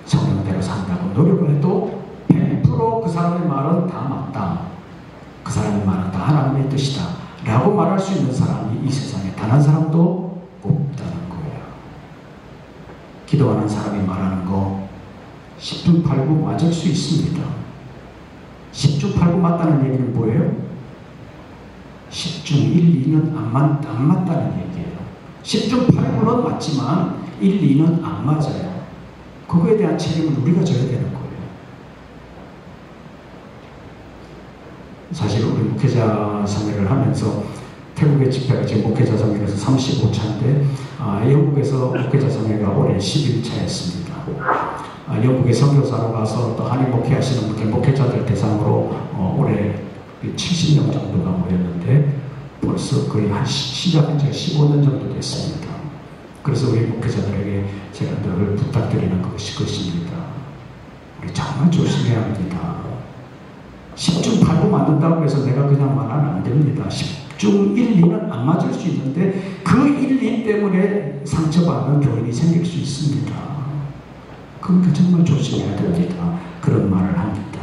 성령대로 산다고 노력을 해도 100% 그 사람의 말은 다 맞다. 그 사람의 말은 다 하나님의 뜻이다. 라고 말할 수 있는 사람이 이 세상에 단 한 사람도 없다는 거예요. 기도하는 사람이 말하는 거 10중 8구 맞을 수 있습니다. 10중 8구 맞다는 얘기는 뭐예요? 10중 1, 2는 안 맞다는 얘기예요. 10중 8구는 맞지만 1, 2는 안 맞아요. 그거에 대한 책임은 우리가 져야 되는 거예요. 사실 우리 목회자 사회를 하면서 태국의 집회가 지금 목회자 사회에서 35차인데 영국에서 목회자 사회가 올해 11차였습니다. 영국에 선교사로 가서 또 한인 목회하시는 분들 목회자들 대상으로 올해 70명 정도가 모였는데 벌써 거의 시작한 지가 15년 정도 됐습니다. 그래서 우리 목회자들에게 제가 늘 부탁드리는 것입니다. 우리 정말 조심해야 합니다. 10중 8구 만든다고 해서 내가 그냥 말하면 안 됩니다. 10중 1, 2는 안 맞을 수 있는데 그 1, 2 때문에 상처받는 교인이 생길 수 있습니다. 그러니까 정말 조심해야 됩니다. 그런 말을 합니다.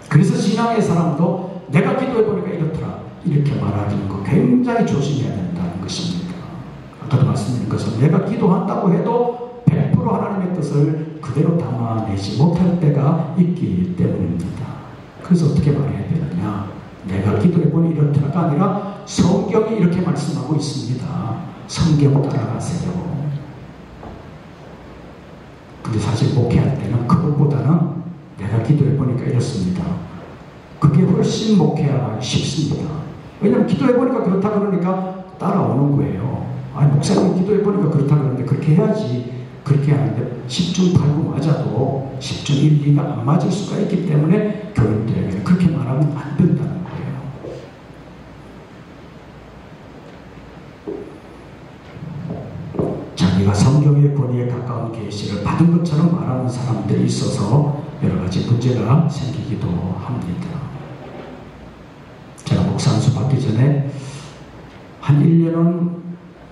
그래서 신앙의 사람도 내가 기도해보니까 이렇더라 이렇게 말하는 거 굉장히 조심해야 된다는 것입니다. 아까도 말씀드린 것은 내가 기도한다고 해도 100% 하나님의 뜻을 그대로 담아내지 못할 때가 있기 때문입니다. 그래서 어떻게 말해야 되느냐, 내가 기도해보니 이렇더라가 아니라 성경이 이렇게 말씀하고 있습니다. 성경 따라가세요. 근데 사실 목회할 때는 그것보다는 내가 기도해보니까 이렇습니다. 그게 훨씬 목회하기 쉽습니다. 왜냐하면 기도해보니까 그렇다 그러니까 따라오는 거예요. 아니 목사님 기도해보니까 그렇다 그러는데 그렇게 해야지. 그렇게 하는데 10중 8구 맞아도 10중 1, 2가 안 맞을 수가 있기 때문에 교인들에게 그렇게 말하면 안 된다는 거예요. 자기가 성경의 권위에 가까운 계시를 받은 것처럼 말하는 사람들이 있어서 여러 가지 문제가 생기기도 합니다. 제가 목사 한 수 받기 전에 한 1년은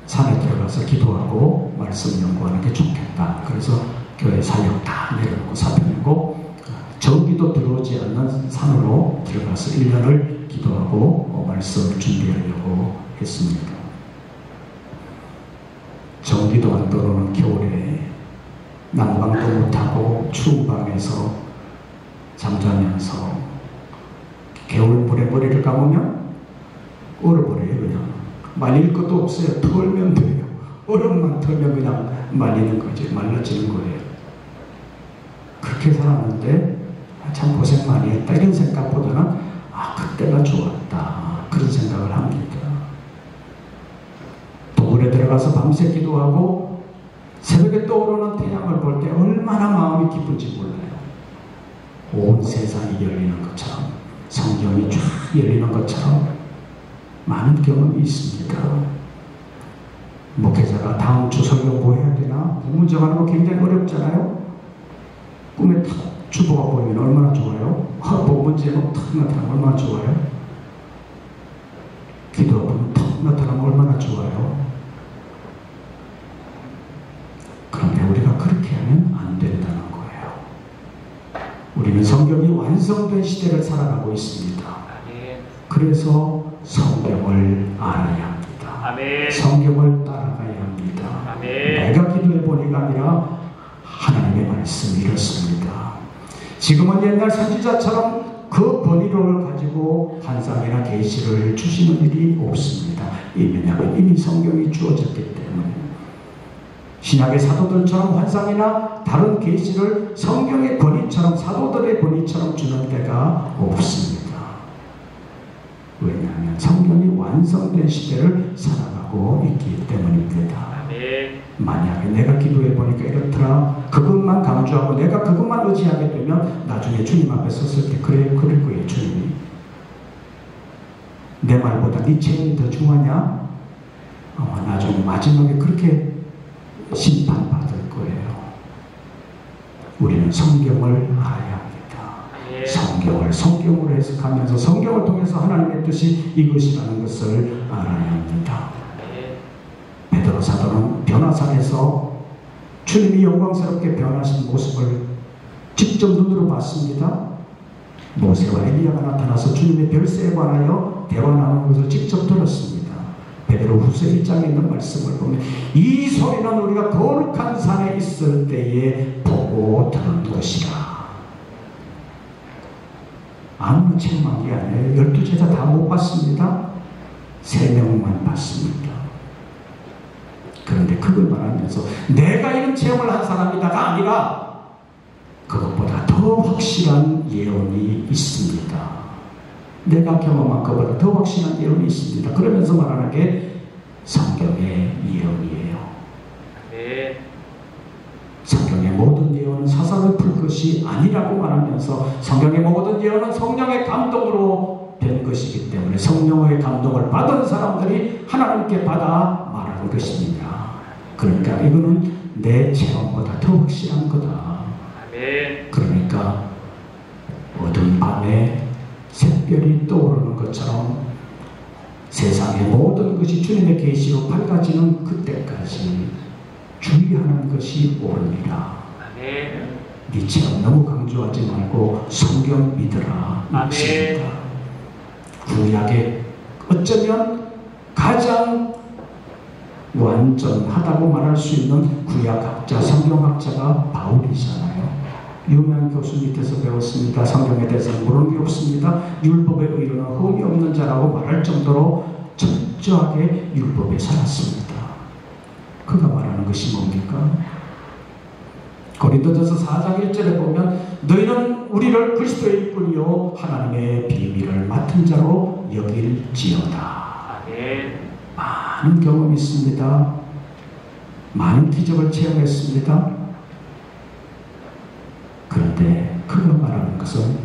산에 들어가서 기도하고 말씀 연구하는 게 좋겠다. 그래서 교회 사역 다 내려놓고 사표내고 전기도 들어오지 않는 산으로 들어가서 1년을 기도하고 말씀을 준비하려고 했습니다. 전기도 안 들어오는 겨울에 난방도 못하고 추운 방에서 잠자면서 겨울물에 머리를 감으면 얼어버려요. 그냥 말릴 것도 없어요. 털면 돼요. 얼음만 털면 그냥 말리는 거죠. 말라지는 거예요. 그렇게 살았는데 참 고생 많이 했다 이런 생각보다는 그때가 좋았다 그런 생각을 합니다. 동굴에 들어가서 밤새 기도하고 새벽에 떠오르는 태양을 볼 때 얼마나 마음이 기쁜지 몰라요. 온 세상이 열리는 것처럼 성경이 쫙 열리는 것처럼 많은 경험이 있습니다. 목회자가 다음 주 설교 뭐 해야 되나 부문 정하는 거 굉장히 어렵잖아요. 꿈에 탁 주보가 보이면 얼마나 좋아요. 뭐 문제가 탁 나타나면 얼마나 좋아요. 기도가 보면 탁 나타나면 얼마나 좋아요. 그런데 우리가 그렇게 하면 안 된다는 거예요. 우리는 성경이 완성된 시대를 살아가고 있습니다. 그래서 성경을 알아야 합니다. 아멘. 성경을 따라가야 합니다. 아멘. 내가 기도해보니까 아니라 하나님의 말씀이 이렇습니다. 지금은 옛날 선지자처럼 그 권위를 가지고 환상이나 계시를 주시는 일이 없습니다. 왜냐하면 이미 성경이 주어졌기 때문에. 신약의 사도들처럼 환상이나 다른 계시를 성경의 권위처럼 사도들의 권위처럼 주는 데가 없습니다. 왜냐하면 성경이 완성된 시대를 살아가고 있기 때문입니다. 아멘. 만약에 내가 기도해보니까 이렇더라 그것만 강조하고 내가 그것만 의지하게 되면 나중에 주님 앞에 섰을 때 그럴 거예요. 주님이 내 말보다 네 체험이 더 중요하냐? 나중에 마지막에 그렇게 심판받을 거예요. 우리는 성경을 알아야 합니다. 성경을 성경으로 해석하면서 성경을 통해서 하나님의 뜻이 이것이라는 것을 알아야 합니다. 베드로 사도는 변화산에서 주님이 영광스럽게 변하신 모습을 직접 눈으로 봤습니다. 모세와 엘리야가 나타나서 주님의 별세에 관하여 대화 나누는 것을 직접 들었습니다. 베드로 후서 1장에 있는 말씀을 보면 이 소리는 우리가 거룩한 산에 있을 때에 보고 들은 것이라. 아무나 체험한 게 아니에요. 12제자 다 못 봤습니다. 3명만 봤습니다. 그런데 그걸 말하면서 내가 이런 체험을 한 사람이다가 아니라 그것보다 더 확실한 예언이 있습니다. 내가 경험한 것보다 더 확실한 예언이 있습니다. 그러면서 말하는 게 성경의 예언이에요. 네. 성경의 모든 예언은 사사를 풀 것이 아니라고 말하면서 성경의 모든 예언은 성령의 감동으로 된 것이기 때문에 성령의 감동을 받은 사람들이 하나님께 받아 말하는 것입니다. 그러니까 이거는 내 체험보다 더 확실한 거다. 그러니까 어두운 밤에 샛별이 떠오르는 것처럼 세상의 모든 것이 주님의 계시로 밝아지는 그때까지 주의하는 것이 옳으니라. 네 체험 너무 강조하지 말고 성경 믿으라. 이것입니다. 구약에 어쩌면 가장 완전하다고 말할 수 있는 구약학자, 성경학자가 바울이잖아요. 유명한 교수 밑에서 배웠습니다. 성경에 대해서는 모르는 게 없습니다. 율법의 의로는 흠이 없는 자라고 말할 정도로 철저하게 율법에 살았습니다. 그가 말하는 것이 뭡니까? 고린도전서 4장 1절에 보면 너희는 우리를 그리스도의 일꾼이요 하나님의 비밀을 맡은 자로 여길지어다. 많은 경험이 있습니다. 많은 기적을 체험했습니다. 그런데 그가 말하는 것은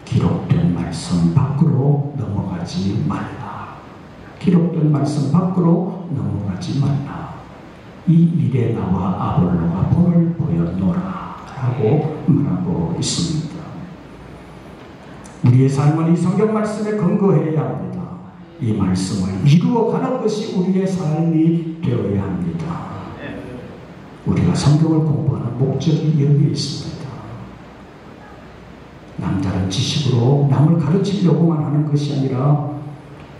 기록된 말씀 밖으로 넘어가지 말라. 기록된 말씀 밖으로 넘어가지 말라. 이 일에 나와 아볼로가 본을 보였노라 라고 말하고 있습니다. 우리의 삶은 이 성경 말씀에 근거해야 합니다. 이 말씀을 이루어가는 것이 우리의 삶이 되어야 합니다. 우리가 성경을 공부하는 목적이 여기에 있습니다. 남다른 지식으로 남을 가르치려고만 하는 것이 아니라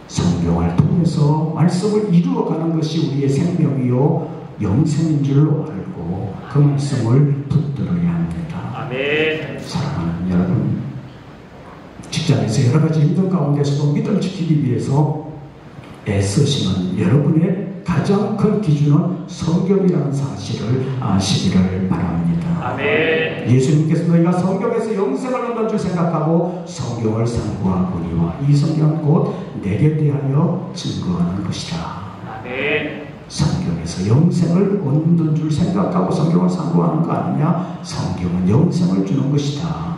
성경을 통해서 말씀을 이루어가는 것이 우리의 생명이요 영생인 줄로 알고 그 말씀을 붙들어야 합니다. 아멘. 사랑하는 여러분, 직장에서 여러 가지 힘든 가운데서도 믿음을 지키기 위해서 애쓰시는 여러분의 가장 큰 기준은 성경이라는 사실을 아시기를 바랍니다. 아멘. 예수님께서 너희가 성경에서 영생을 얻는 줄 생각하고 성경을 상고하거니와 이 성경은 곧 내게 대하여 증거하는 것이다. 아멘. 성경에서 영생을 얻는 줄 생각하고 성경을 상고하는 거 아니냐? 성경은 영생을 주는 것이다.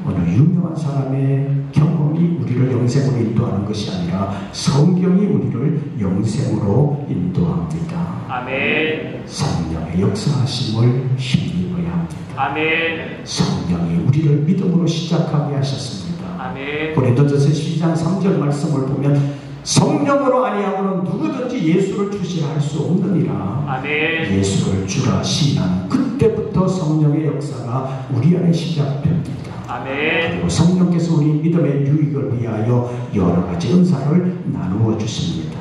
어느 유명한 사람의 경험이 우리를 영생으로 인도하는 것이 아니라 성경이 우리를 영생으로 인도합니다. 아멘. 성령의 역사하심을 힘입어야 합니다. 아멘. 성령이 우리를 믿음으로 시작하게 하셨습니다. 아멘. 고린도전서 12장 3절 말씀을 보면 성령으로 아니하고는 누구든지 예수를 주시라 할 수 없느니라. 아멘. 예수를 주라 시인하는 그때부터 성령의 역사가 우리 안에 시작됩니다. 아멘. 그리고 성령께서 우리 믿음의 유익을 위하여 여러 가지 은사를 나누어 주십니다.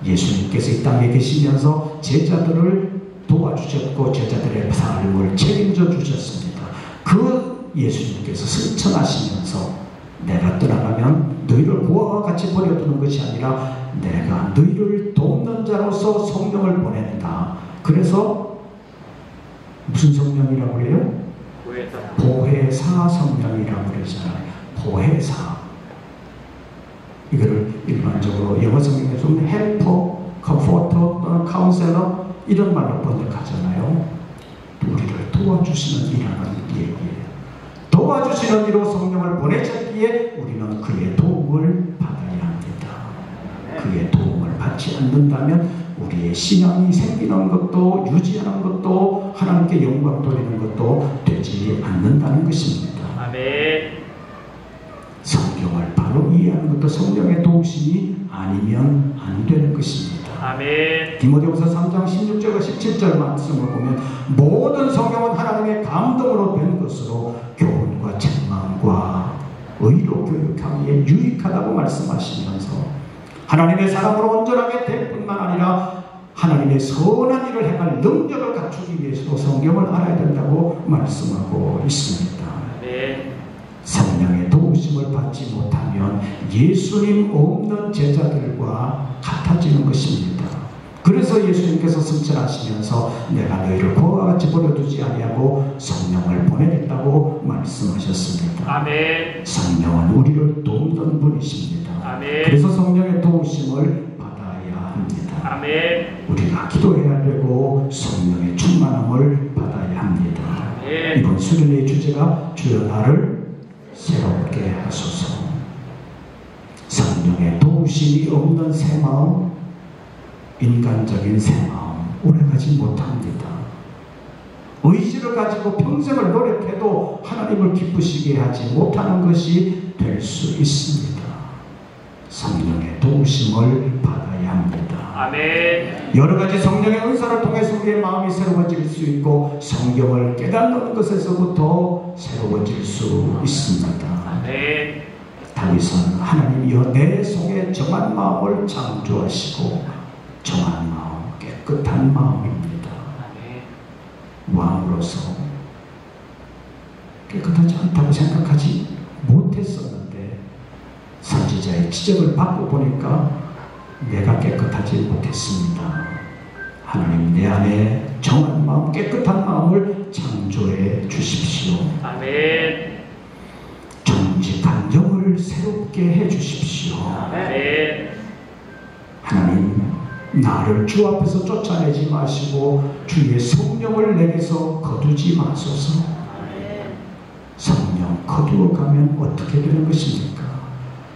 예수님께서 이 땅에 계시면서 제자들을 도와주셨고 제자들의 삶을 책임져 주셨습니다. 그 예수님께서 승천하시면서 내가 떠나가면 너희를 고아와 같이 버려두는 것이 아니라 내가 너희를 돕는 자로서 성령을 보낸다. 그래서 무슨 성령이라고 그래요? 보혜사 성령이라고 그러잖아요. 보혜사. 이거를 일반적으로 영어 성경에서는 헬퍼, 컴포터 또는 카운셀러 이런 말로 번역하잖아요. 우리를 도와주시는 이라는 얘기예요. 도와주시는 이로 성령을 보내셨기에 우리는 그의 도움을 받아야 합니다. 그의 도움을 받지 않는다면 우리의 신앙이 생기는 것도 유지하는 것도 하나님께 영광 돌리는 것도 되지 않는다는 것입니다. 아멘. 성경을 바로 이해하는 것도 성령의 도우심이 아니면 안 되는 것입니다. 아멘. 디모데후서 3장 16절과 17절 말씀을 보면 모든 성경은 하나님의 감동으로 된 것으로 교훈과 책망과 의로 교육하기에 유익하다고 말씀하시면서 하나님의 사람으로 온전하게 될 뿐만 아니라 하나님의 선한 일을 행할 능력을 갖추기 위해서도 성경을 알아야 된다고 말씀하고 있습니다. 네. 성령의 도우심을 받지 못하면 예수님 없는 제자들과 같아지는 것입니다. 그래서 예수님께서 승천하시면서 내가 너희를 고아와 같이 버려두지 아니하고 성령을 보내겠다고 말씀하셨습니다. 아멘. 성령은 우리를 돕는 분이십니다. 아멘. 그래서 성령의 도우심을 받아야 합니다. 아멘. 우리가 기도해야 되고 성령의 충만함을 받아야 합니다. 아멘. 이번 수련회의 주제가 주여 나를 새롭게 하소서. 성령의 도우심이 없는 새 마음, 인간적인 새 마음 오래가지 못합니다. 의지를 가지고 평생을 노력해도 하나님을 기쁘시게 하지 못하는 것이 될 수 있습니다. 성령의 도우심을 받아야 합니다. 아멘. 여러 가지 성령의 은사를 통해서 우리의 마음이 새로워질 수 있고 성경을 깨닫는 것에서부터 새로워질 수 있습니다. 아멘. 다윗은 하나님이여 내 속에 정한 마음을 창조하시고 정한 마음, 깨끗한 마음입니다. 왕으로서 깨끗하지 않다고 생각하지 못했었는데 선지자의 지적을 받고 보니까 내가 깨끗하지 못했습니다. 하나님 내 안에 정한 마음, 깨끗한 마음을 창조해 주십시오. 아멘. 정직한 영을 새롭게 해 주십시오. 아멘. 하나님 나를 주 앞에서 쫓아내지 마시고 주의 성령을 내게서 거두지 마소서. 성령 거두어가면 어떻게 되는 것입니까?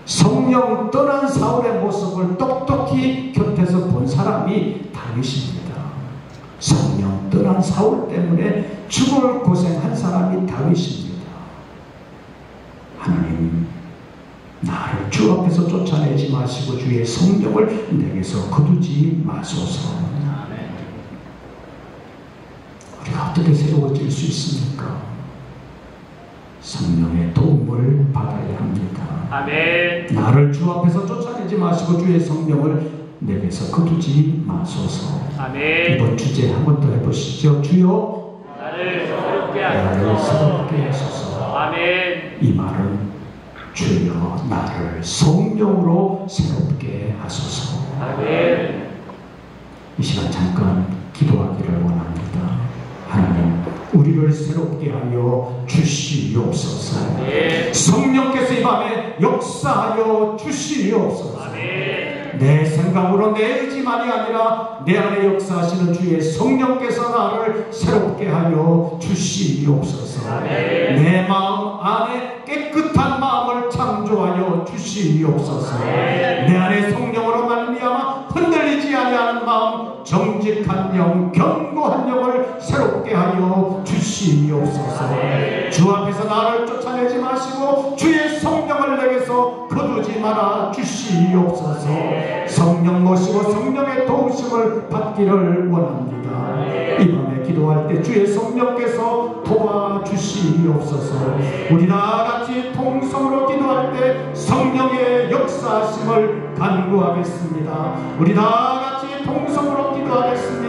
성령 떠난 사울의 모습을 똑똑히 곁에서 본 사람이 다윗입니다. 성령 떠난 사울 때문에 죽을 고생한 사람이 다윗입니다. 하나님 나를 주 앞에서 쫓아내지 마시고 주의 성령을 내게서 거두지 마소서. 우리가 어떻게 새로워질 수 있습니까? 성령의 도움을 받아야 합니다. 아멘. 나를 주 앞에서 쫓아내지 마시고 주의 성령을 내게서 거두지 마소서. 아멘. 이번 주제 한 번 더 해보시죠. 주여 나를 새롭게 나를 하소서. 새롭게 하소서. 아멘. 이 말은 주여 나를 성령으로 새롭게 하소서. 아멘. 이 시간 잠깐 기도하기를 원합니다. 하나님 우리를 새롭게 하여 주시옵소서. 아멘. 성령께서 이 밤에 역사하여 주시옵소서. 아멘. 내 생각으로 내 의지만이 아니라 내 안에 역사하시는 주의 성령께서 나를 새롭게 하여 주시옵소서. 아멘. 내 마음 안에 깨끗한 마음을 창조하여 주시옵소서. 아멘. 내 안에 성령으로 말미암아 흔들리지 아니하는 마음, 정직한 영, 견고한 영을 새롭게 하여 주시옵소서. 아멘. 주 앞에서 나를 쫓아내지 마시고 주의 성령을 내게서 거두지 말아 주시옵소서. 성령 모시고 성령의 도우심을 받기를 원합니다. 이 밤에 기도할 때 주의 성령께서 도와주시옵소서. 우리 다같이 통성으로 기도할 때 성령의 역사하심을 간구하겠습니다. 우리 다같이 통성으로 기도하겠습니다.